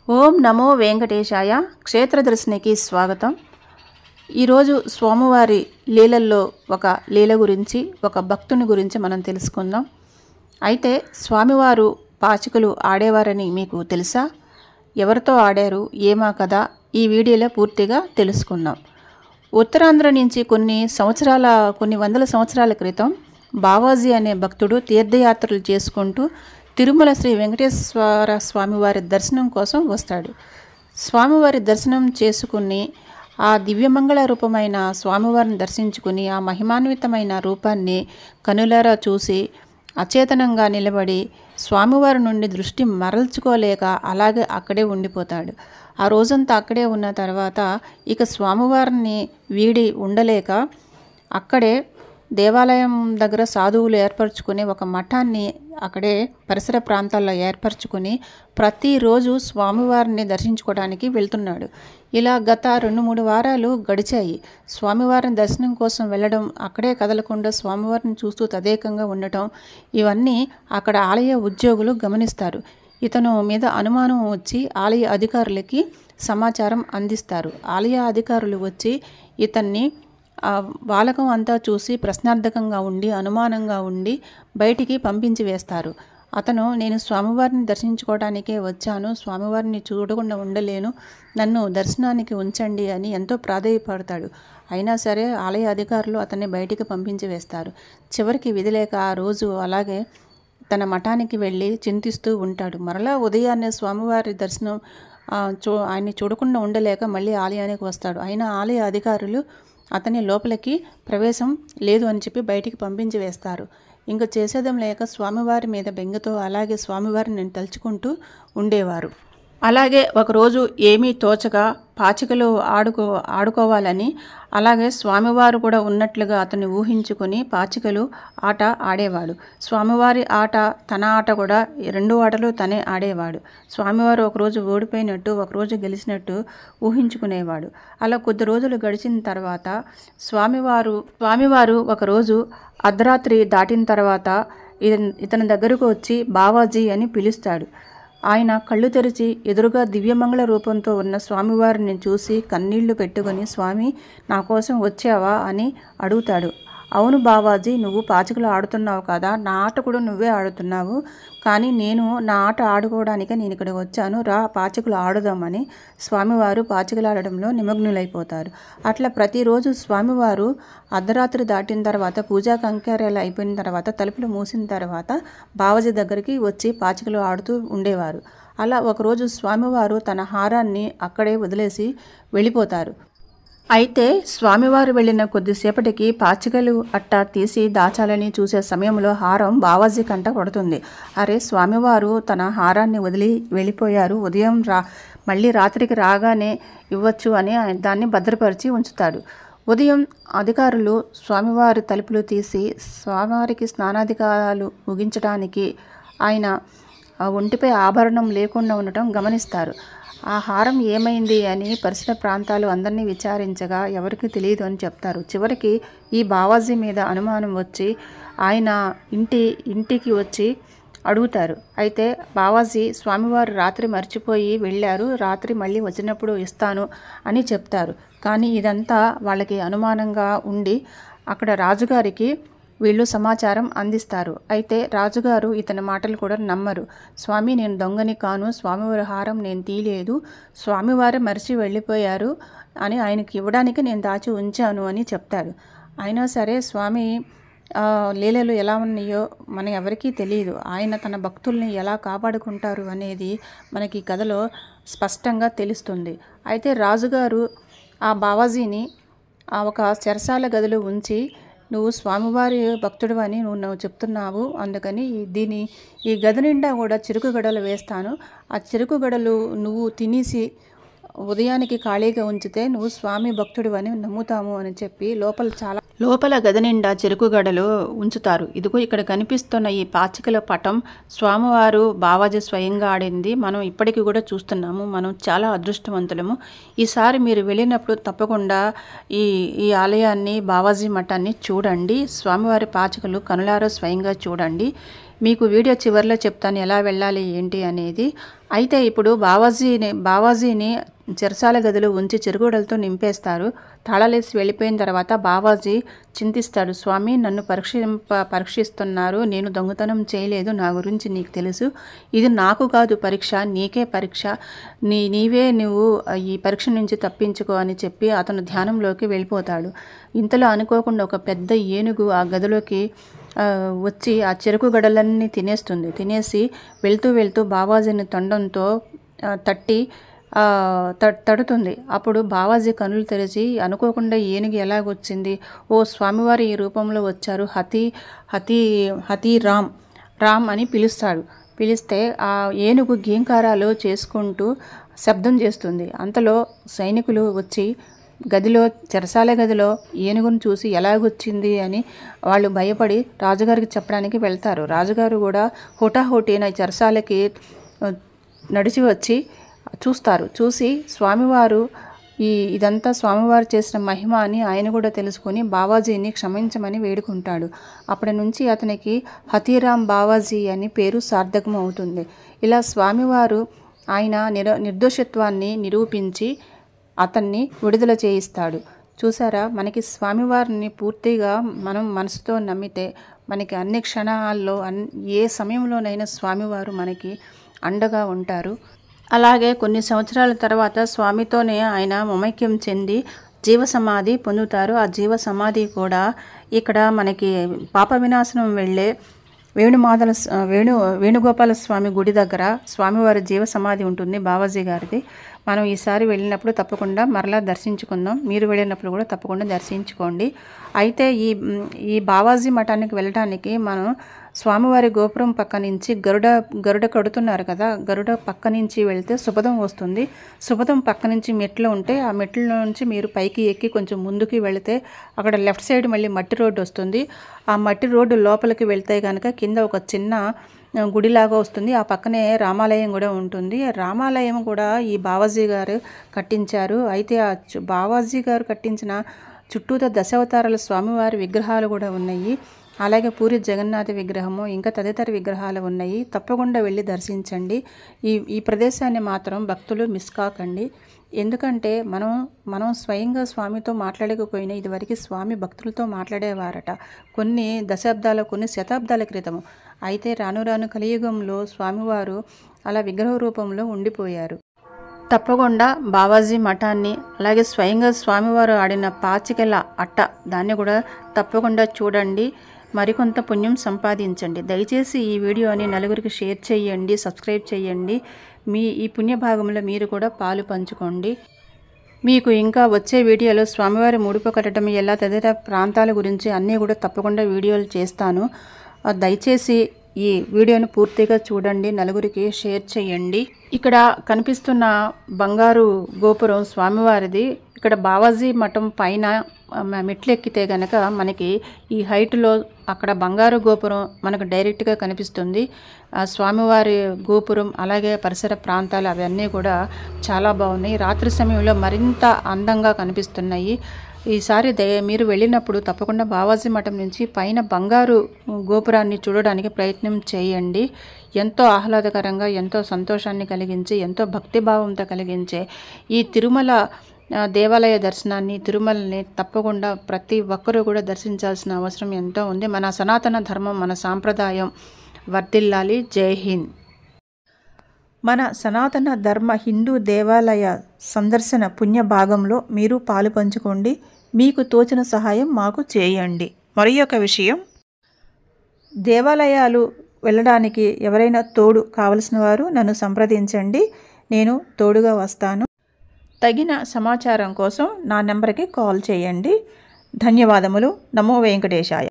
ఓం నమో వెంకటేశాయ. క్షేత్రదర్శినికి స్వాగతం. ఈరోజు స్వామివారి లీలల్లో ఒక లీల గురించి, ఒక భక్తుని గురించి మనం తెలుసుకుందాం. అయితే స్వామివారు పాచికలు ఆడేవారని మీకు తెలుసా? ఎవరితో ఆడారు, ఏమా కదా ఈ వీడియోలో పూర్తిగా తెలుసుకుందాం. ఉత్తరాంధ్ర నుంచి కొన్ని వందల సంవత్సరాల క్రితం బావాజీ అనే భక్తుడు తీర్థయాత్రలు చేసుకుంటూ తిరుమల శ్రీ వెంకటేశ్వర స్వామివారి దర్శనం కోసం వస్తాడు. స్వామివారి దర్శనం చేసుకుని ఆ దివ్యమంగళ రూపమైన స్వామివారిని దర్శించుకుని ఆ మహిమాన్వితమైన రూపాన్ని కనులారా చూసి అచేతనంగా నిలబడి స్వామివారి నుండి దృష్టి మరల్చుకోలేక అలాగే అక్కడే ఉండిపోతాడు. ఆ రోజంతా అక్కడే ఉన్న తర్వాత ఇక స్వామివారిని వీడి ఉండలేక అక్కడే దేవాలయం దగ్గర సాధువులు ఏర్పరచుకుని ఒక మఠాన్ని అక్కడే పరిసర ప్రాంతాల్లో ఏర్పరచుకుని ప్రతిరోజు స్వామివారిని దర్శించుకోవడానికి వెళ్తున్నాడు. ఇలా గత 2-3 వారాలు గడిచాయి. స్వామివారిని దర్శనం కోసం వెళ్ళడం, అక్కడే కదలకుండా స్వామివారిని చూస్తూ తదేకంగా ఉండటం, ఇవన్నీ అక్కడ ఆలయ ఉద్యోగులు గమనిస్తారు. ఇతను మీద అనుమానం వచ్చి ఆలయ అధికారులకి సమాచారం అందిస్తారు. ఆలయ అధికారులు వచ్చి ఇతన్ని వాలకం అంతా చూసి ప్రశ్నార్థకంగా ఉండి అనుమానంగా ఉండి బయటికి పంపించి వేస్తారు. అతను నేను స్వామివారిని దర్శించుకోవడానికే వచ్చాను, స్వామివారిని చూడకుండా ఉండలేను, నన్ను దర్శనానికి ఉంచండి అని ఎంతో ప్రాధేయపడతాడు. అయినా సరే ఆలయ అధికారులు అతన్ని బయటికి పంపించి వేస్తారు. చివరికి విధి లేక ఆ రోజు అలాగే తన మఠానికి వెళ్ళి చింతిస్తూ ఉంటాడు. మరలా ఉదయాన్నే స్వామివారి దర్శనం ఆయన్ని చూడకుండా ఉండలేక మళ్ళీ ఆలయానికి వస్తాడు. అయినా ఆలయ అధికారులు అతని లోపలికి ప్రవేశం లేదు అని చెప్పి బయటికి పంపించి వేస్తారు. ఇంకా చేసేదం లేక స్వామివారి మీద బెంగతో అలాగే స్వామివారిని తలుచుకుంటూ ఉండేవారు. అలాగే ఒకరోజు ఏమీ తోచక పాచికలు ఆడుకోవాలని అలాగే స్వామివారు కూడా ఉన్నట్లుగా అతన్ని ఊహించుకొని పాచికలు ఆట ఆడేవాడు. స్వామివారి ఆట తన ఆట కూడా 2 ఆటలు తనే ఆడేవాడు. స్వామివారు ఒకరోజు ఓడిపోయినట్టు ఒకరోజు గెలిచినట్టు ఊహించుకునేవాడు. అలా కొద్ది రోజులు గడిచిన తర్వాత స్వామివారు ఒకరోజు అర్ధరాత్రి దాటిన తర్వాత ఇతని దగ్గరకు వచ్చి బావాజీ అని పిలుస్తాడు. ఆయన కళ్ళు తెరిచి ఎదురుగా దివ్యమంగళ రూపంతో ఉన్న స్వామివారిని చూసి కన్నీళ్లు పెట్టుకొని, స్వామి నా కోసం వచ్చావా అని అడుగుతాడు. అవును బావాజీ, నువ్వు పాచికలు ఆడుతున్నావు కదా, నా ఆట కూడా నువ్వే ఆడుతున్నావు, కానీ నేను నా ఆట ఆడుకోవడానికే నేను ఇక్కడికి వచ్చాను, రా పాచికలు ఆడుదామని స్వామివారు పాచికలు ఆడడంలో నిమగ్నులైపోతారు. అట్లా ప్రతిరోజు స్వామివారు అర్ధరాత్రి దాటిన తర్వాత పూజా కైంకర్యాలు అయిపోయిన తర్వాత తలుపులు మూసిన తర్వాత బావాజీ దగ్గరికి వచ్చి పాచికలు ఆడుతూ ఉండేవారు. అలా ఒకరోజు స్వామివారు తన హారాన్ని అక్కడే వదిలేసి వెళ్ళిపోతారు. అయితే స్వామివారు వెళ్ళిన కొద్దిసేపటికి పాచికలు అట్టా తీసి దాచాలని చూసే సమయంలో హారం బావాజీ కంట పడుతుంది. అరే, స్వామివారు తన హారాన్ని వదిలి వెళ్ళిపోయారు, ఉదయం మళ్ళీ రాత్రికి రాగానే ఇవ్వచ్చు అని దాన్ని భద్రపరిచి ఉంచుతాడు. ఉదయం అధికారులు స్వామివారి తలుపులు తీసి స్వామివారికి స్నానాధికారాలు ముగించడానికి ఆయన ఒంటిపై ఆభరణం లేకుండా ఉండటం గమనిస్తారు. ఆ హారం ఏమైంది అని పరిసర ప్రాంతాలు అందరినీ విచారించగా ఎవరికి తెలియదు అని చెప్తారు. చివరికి ఈ బావాజీ మీద అనుమానం వచ్చి ఆయన ఇంటికి వచ్చి అడుగుతారు. అయితే బావాజీ స్వామివారు రాత్రి మర్చిపోయి వెళ్ళారు, రాత్రి మళ్ళీ వచ్చినప్పుడు ఇస్తాను అని చెప్తారు. కానీ ఇదంతా వాళ్ళకి అనుమానంగా ఉండి అక్కడ రాజుగారికి వీళ్ళు సమాచారం అందిస్తారు. అయితే రాజుగారు ఇతని మాటలు కూడా నమ్మరు. స్వామి, నేను దొంగని కాను, స్వామివారి హారం నేను తీయలేదు, స్వామివారే మరిచి వెళ్ళిపోయారు అని ఆయనకి ఇవ్వడానికి నేను దాచి ఉంచాను అని చెప్తాడు. అయినా సరే స్వామి లీలలు ఎలా ఉన్నాయో మన ఎవరికీ తెలియదు. ఆయన తన భక్తుల్ని ఎలా కాపాడుకుంటారు అనేది మనకి కథలో స్పష్టంగా తెలుస్తుంది. అయితే రాజుగారు ఆ బావాజీని ఒక చెరసాల గదిలో ఉంచి, నువ్వు స్వామివారి భక్తుడు అని నువ్వు చెప్తున్నావు, అందుకని ఈ గది నిండా కూడా చెరుకు గడలు వేస్తాను, ఆ చెరుకు గడలు నువ్వు తినేసి ఉదయానికి ఖాళీగా ఉంచితే నువ్వు స్వామి భక్తుడు అని నమ్ముతాము అని చెప్పి లోపల గది నిండా చెరుకు గడలు ఉంచుతారు. ఇదిగో ఇక్కడ కనిపిస్తున్న ఈ పాచికల పటం స్వామివారు బావాజీ స్వయంగా ఆడింది మనం ఇప్పటికీ కూడా చూస్తున్నాము. మనం చాలా అదృష్టవంతులము. ఈసారి మీరు వెళ్ళినప్పుడు తప్పకుండా ఈ ఆలయాన్ని, బావాజీ మఠాన్ని చూడండి. స్వామివారి పాచికలు కనులారా స్వయంగా చూడండి. మీకు వీడియో చివరిలో చెప్తాను ఎలా వెళ్ళాలి ఏంటి అనేది. అయితే ఇప్పుడు బావాజీని చెరసాల గదిలో ఉంచి చెరుగూడలతో నింపేస్తారు. తాళాలేసి వెళ్ళిపోయిన తర్వాత బావాజీ చింతిస్తాడు. స్వామి, నన్ను పరీక్షిస్తున్నారు. నేను దొంగతనం చేయలేదు. నా గురించి నీకు తెలుసు. ఇది నాకు కాదు పరీక్ష, నీకే పరీక్ష. నువ్వు ఈ పరీక్ష నుంచి తప్పించుకో అని చెప్పి అతను ధ్యానంలోకి వెళ్ళిపోతాడు. ఇంతలో అనుకోకుండా ఒక పెద్ద ఏనుగు ఆ గదిలోకి వచ్చి ఆ చెరుకు గడలన్నీ తినేసి వెళ్తూ బావాజీని తొండంతో తడుతుంది. అప్పుడు బావాజీ కనులు తెరిచి అనుకోకుండా ఏనుగు ఎలాగొచ్చింది, ఓ స్వామివారి ఈ రూపంలో వచ్చారు, హతి రామ్ అని పిలుస్తాడు. పిలిస్తే ఆ ఏనుగు గీంకారాలు చేసుకుంటూ శబ్దం చేస్తుంది. అంతలో సైనికులు వచ్చి చెరసాల గదిలో ఏనుగును చూసి ఎలాగొచ్చింది అని వాళ్ళు భయపడి రాజుగారికి చెప్పడానికి వెళ్తారు. రాజుగారు కూడా హుటాహుటిన చెరసాలకి నడిచి వచ్చి చూసి స్వామివారు ఇదంతా స్వామివారు చేసిన మహిమ అని ఆయన కూడా తెలుసుకొని బావాజీని క్షమించమని వేడుకుంటాడు. అప్పటి నుంచి అతనికి హతీరామ్ బావాజీ అని పేరు సార్థకం అవుతుంది. ఇలా స్వామివారు ఆయన నిర్దోషత్వాన్ని నిరూపించి అతన్ని విడుదల చేయిస్తాడు. చూసారా, మనకి స్వామివారిని పూర్తిగా మనం మనసుతో నమ్మితే మనకి అన్ని క్షణాల్లో ఏ సమయంలోనైనా స్వామివారు మనకి అండగా ఉంటారు. అలాగే కొన్ని సంవత్సరాల తర్వాత స్వామితోనే ఆయన మమైక్యం చెంది జీవసమాధి పొందుతారు. ఆ జీవసమాధి కూడా ఇక్కడ మనకి పాప వినాశనం వెళ్ళే వేణుగోపాల స్వామి గుడి దగ్గర స్వామివారి జీవ సమాధి ఉంటుంది, బావాజీ గారిది. మనం ఈసారి వెళ్ళినప్పుడు తప్పకుండా మరలా దర్శించుకుందాం. మీరు వెళ్ళినప్పుడు కూడా తప్పకుండా దర్శించుకోండి. అయితే ఈ బావాజీ మఠానికి వెళ్ళడానికి మనం స్వామివారి గోపురం పక్క నుంచి గరుడ కడుతున్నారు కదా, గరుడ పక్క నుంచి వెళ్తే సుపదం వస్తుంది. సుపదం పక్క నుంచి మెట్లు ఉంటే ఆ మెట్ల నుంచి మీరు పైకి ఎక్కి కొంచెం ముందుకి వెళితే అక్కడ లెఫ్ట్ సైడ్ మళ్ళీ మట్టి రోడ్డు వస్తుంది. ఆ మట్టి రోడ్డు లోపలికి వెళ్తే కనుక కింద ఒక చిన్న గుడిలాగా వస్తుంది. ఆ పక్కనే రామాలయం కూడా ఉంటుంది. రామాలయం కూడా ఈ బావాజీ గారు కట్టించారు. అయితే ఆ బావాజీ గారు కట్టించిన చుట్టూతో దశావతారాల స్వామివారి విగ్రహాలు కూడా ఉన్నాయి. అలాగే పూరి జగన్నాథ విగ్రహము ఇంకా తదితర విగ్రహాలు ఉన్నాయి. తప్పకుండా వెళ్ళి దర్శించండి. ఈ ప్రదేశాన్ని మాత్రం భక్తులు మిస్ కాకండి. ఎందుకంటే మనం స్వయంగా స్వామితో మాట్లాడకపోయినా ఇదివరకు స్వామి భక్తులతో మాట్లాడేవారట కొన్ని శతాబ్దాల క్రితము. అయితే రాను కలియుగంలో స్వామివారు అలా విగ్రహ రూపంలో ఉండిపోయారు. తప్పకుండా బావాజీ మఠాన్ని అలాగే స్వయంగా స్వామివారు ఆడిన పాచికల అట్ట దాన్ని కూడా తప్పకుండా చూడండి. మరికొంత పుణ్యం సంపాదించండి. దయచేసి ఈ వీడియోని నలుగురికి షేర్ చేయండి, సబ్స్క్రైబ్ చేయండి. ఈ పుణ్యభాగంలో మీరు కూడా పాలు పంచుకోండి. మీకు ఇంకా వచ్చే వీడియోలో స్వామివారి ముడుపు కట్టడం ఎలా తదితర ప్రాంతాల గురించి అన్నీ కూడా తప్పకుండా వీడియోలు చేస్తాను. దయచేసి ఈ వీడియోను పూర్తిగా చూడండి, నలుగురికి షేర్ చేయండి. ఇక్కడ కనిపిస్తున్న బంగారు గోపురం స్వామివారిది. ఇక్కడ బావాజీ మఠం పైన మెట్లు ఎక్కితే గనక మనకి ఈ హైట్లో అక్కడ బంగారు గోపురం మనకు డైరెక్ట్గా కనిపిస్తుంది. స్వామివారి గోపురం అలాగే పరిసర ప్రాంతాలు అవన్నీ కూడా చాలా బాగున్నాయి. రాత్రి సమయంలో మరింత అందంగా కనిపిస్తున్నాయి. ఈసారి మీరు వెళ్ళినప్పుడు తప్పకుండా బావాజీ మఠం నుంచి పైన బంగారు గోపురాన్ని చూడడానికి ప్రయత్నం చేయండి. ఎంతో ఆహ్లాదకరంగా, ఎంతో సంతోషాన్ని కలిగించి, ఎంతో భక్తిభావంతో కలిగించే ఈ తిరుమల దేవాలయ దర్శనాన్ని, తిరుమలని తప్పకుండా ప్రతి ఒక్కరూ కూడా దర్శించాల్సిన అవసరం ఎంతో ఉంది. మన సనాతన ధర్మం, మన సాంప్రదాయం వర్ధిల్లాలి. జై హింద్. మన సనాతన ధర్మ హిందూ దేవాలయ సందర్శన పుణ్య భాగంలో మీరు పాలు పంచుకోండి. మీకు తోచిన సహాయం మాకు చేయండి. మరి ఒక విషయం, దేవాలయాలు వెళ్ళడానికి ఎవరైనా తోడు కావలసిన వారు నన్ను సంప్రదించండి. నేను తోడుగా వస్తాను. తగిన సమాచారం కోసం నా నెంబర్కి కాల్ చేయండి. ధన్యవాదములు. నమో వెంకటేశాయ.